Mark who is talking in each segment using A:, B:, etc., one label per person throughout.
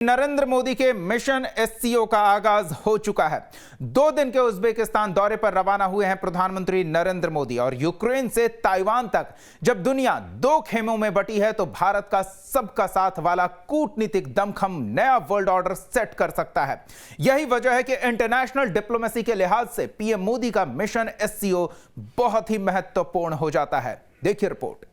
A: नरेंद्र मोदी के mission SCO का आगाज हो चुका है। 2 दिन के उज्बेकिस्तान दौरे पर रवाना हुए हैं प्रधानमंत्री नरेंद्र मोदी और यूक्रेन से ताइवान तक जब दुनिया 2 खेमों में बटी है तो भारत का सबका साथ वाला कूटनीतिक दमखम नया वर्ल्ड ऑर्डर सेट कर सकता है। यही वजह है कि इंटरनेशनल डिप्लोमेसी के लिहाज से पीएम मोदी का मिशन एससीओ बहुत ही महत्वपूर्ण हो जाता है। देखिए रिपोर्ट।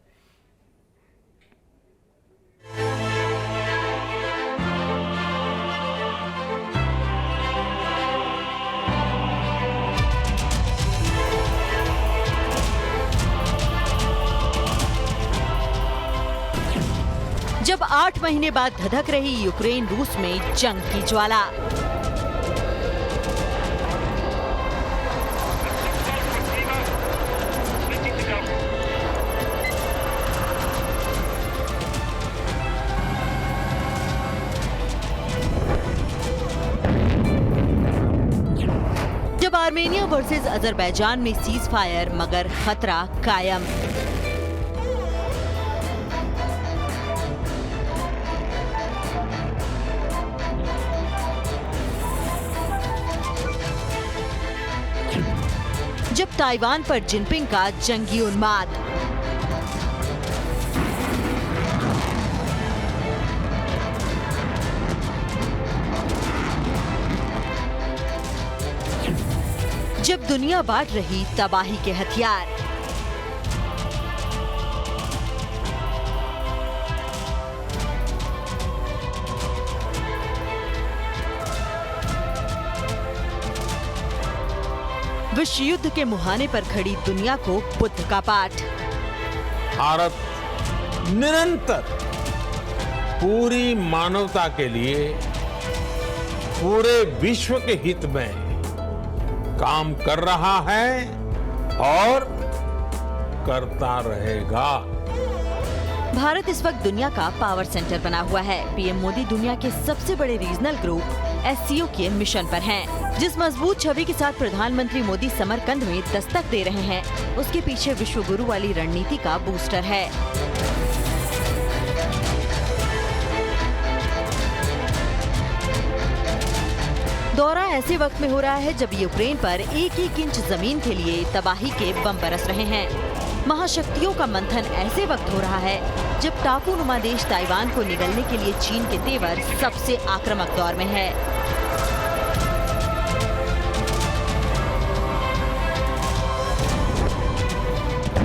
B: जब 8 महीने बाद धधक रही यूक्रेन रूस में जंग की ज्वाला, जब आर्मेनिया वर्सेस अजरबैजान में सीज फायर मगर खतरा कायम, जब ताइवान पर जिनपिंग का जंगी उन्माद, जब दुनिया बांट रही तबाही के हथियार, विश्व युद्ध के मुहाने पर खड़ी दुनिया को बुद्ध का पाठ।
C: भारत निरंतर पूरी मानवता के लिए पूरे विश्व के हित में काम कर रहा है और करता रहेगा।
B: भारत इस वक्त दुनिया का पावर सेंटर बना हुआ है। पीएम मोदी दुनिया के सबसे बड़े रीजनल ग्रुप एससीओ के मिशन पर हैं। जिस मजबूत छवि के साथ प्रधानमंत्री मोदी समरकंद में दस्तक दे रहे हैं, उसके पीछे विश्व गुरु वाली रणनीति का बूस्टर है। दौरा ऐसे वक्त में हो रहा है जब यूक्रेन पर 1-1 इंच जमीन के लिए तबाही के बम बरस रहे हैं। महाशक्तियों का मंथन ऐसे वक्त हो रहा है जब टापू नुमा देश ताइवान को निगलने के लिए चीन के तेवर सबसे आक्रामक दौर में है।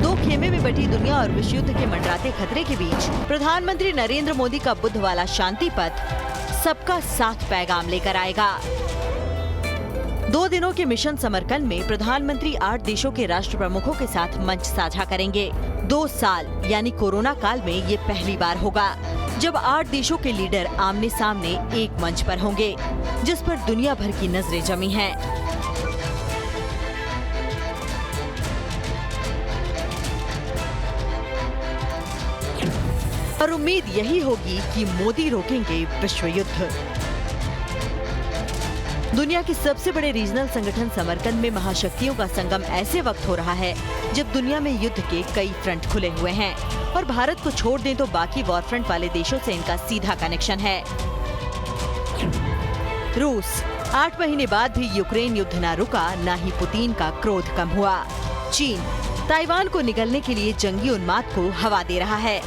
B: दो खेमे में बटी दुनिया और विश्व युद्ध के मंडराते खतरे के बीच प्रधानमंत्री नरेंद्र मोदी का बुद्ध वाला शांति पथ सबका साथ पैगाम लेकर आएगा। 2 दिनों के मिशन समरकंद में प्रधानमंत्री 8 देशों के राष्ट्र प्रमुखों के साथ मंच साझा करेंगे। 2 साल यानी कोरोना काल में ये पहली बार होगा जब 8 देशों के लीडर आमने सामने एक मंच पर होंगे, जिस पर दुनिया भर की नजरें जमी हैं। और उम्मीद यही होगी कि मोदी रोकेंगे विश्व युद्ध। दुनिया के सबसे बड़े रीजनल संगठन समरकंद में महाशक्तियों का संगम ऐसे वक्त हो रहा है जब दुनिया में युद्ध के कई फ्रंट खुले हुए हैं और भारत को छोड़ दें तो बाकी वॉर फ्रंट वाले देशों से इनका सीधा कनेक्शन है। रूस 8 महीने बाद भी यूक्रेन युद्ध न रुका, न ही पुतिन का क्रोध कम हुआ। चीन ताइवान को निगलने के लिए जंगी उन्माद को हवा दे रहा है।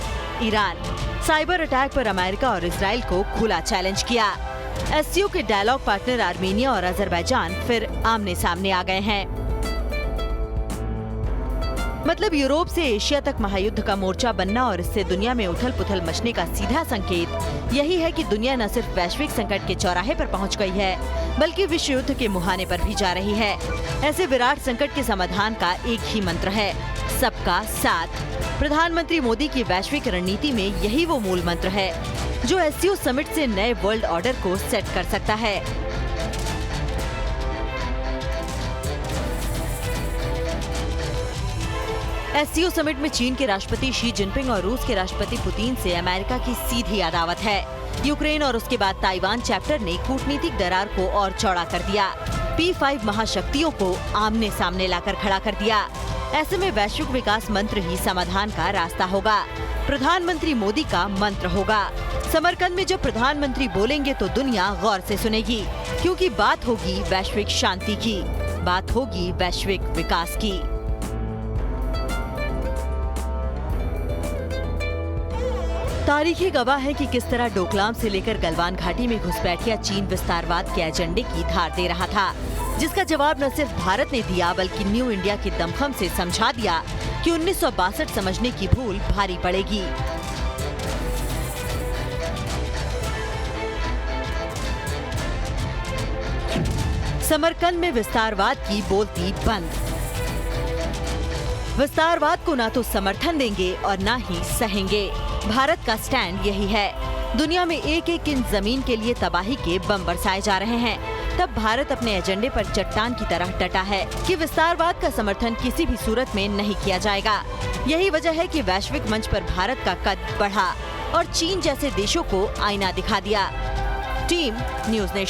B: ईरान साइबर अटैक पर अमेरिका और इजराइल को खुला चैलेंज किया। एससीओ के डायलॉग पार्टनर आर्मेनिया और अजरबैजान फिर आमने सामने आ गए हैं। मतलब यूरोप से एशिया तक महायुद्ध का मोर्चा बनना और इससे दुनिया में उथल पुथल मचने का सीधा संकेत यही है कि दुनिया न सिर्फ वैश्विक संकट के चौराहे पर पहुंच गई है, बल्कि विश्व युद्ध के मुहाने पर भी जा रही है। ऐसे विराट संकट के समाधान का एक ही मंत्र है, सबका साथ। प्रधानमंत्री मोदी की वैश्विक रणनीति में यही वो मूल मंत्र है जो एससीओ समिट से नए वर्ल्ड ऑर्डर को सेट कर सकता है। एससीओ समिट में चीन के राष्ट्रपति शी जिनपिंग और रूस के राष्ट्रपति पुतिन से अमेरिका की सीधी अदावत है। यूक्रेन और उसके बाद ताइवान चैप्टर ने कूटनीतिक दरार को और चौड़ा कर दिया। P5 महाशक्तियों को आमने सामने लाकर खड़ा कर दिया। ऐसे में वैश्विक विकास मंत्र ही समाधान का रास्ता होगा। प्रधानमंत्री मोदी का मंत्र होगा। समरकंद में जब प्रधानमंत्री बोलेंगे तो दुनिया गौर से सुनेगी, क्योंकि बात होगी वैश्विक शांति की, बात होगी वैश्विक विकास की। तारीखें गवाह है कि किस तरह डोकलाम से लेकर गलवान घाटी में घुसपैठिया चीन विस्तारवाद के एजेंडे की धार दे रहा था, जिसका जवाब न सिर्फ भारत ने दिया बल्कि न्यू इंडिया के दमखम से समझा दिया कि 1962 समझने की भूल भारी पड़ेगी। समरकंद में विस्तारवाद की बोलती बंद। विस्तारवाद को ना तो समर्थन देंगे और ना ही सहेंगे। भारत का स्टैंड यही है। दुनिया में एक एक इंच जमीन के लिए तबाही के बम बरसाए जा रहे हैं, तब भारत अपने एजेंडे पर चट्टान की तरह डटा है कि विस्तारवाद का समर्थन किसी भी सूरत में नहीं किया जाएगा। यही वजह है कि वैश्विक मंच पर भारत का कद बढ़ा और चीन जैसे देशों को आईना दिखा दिया। Team news nation.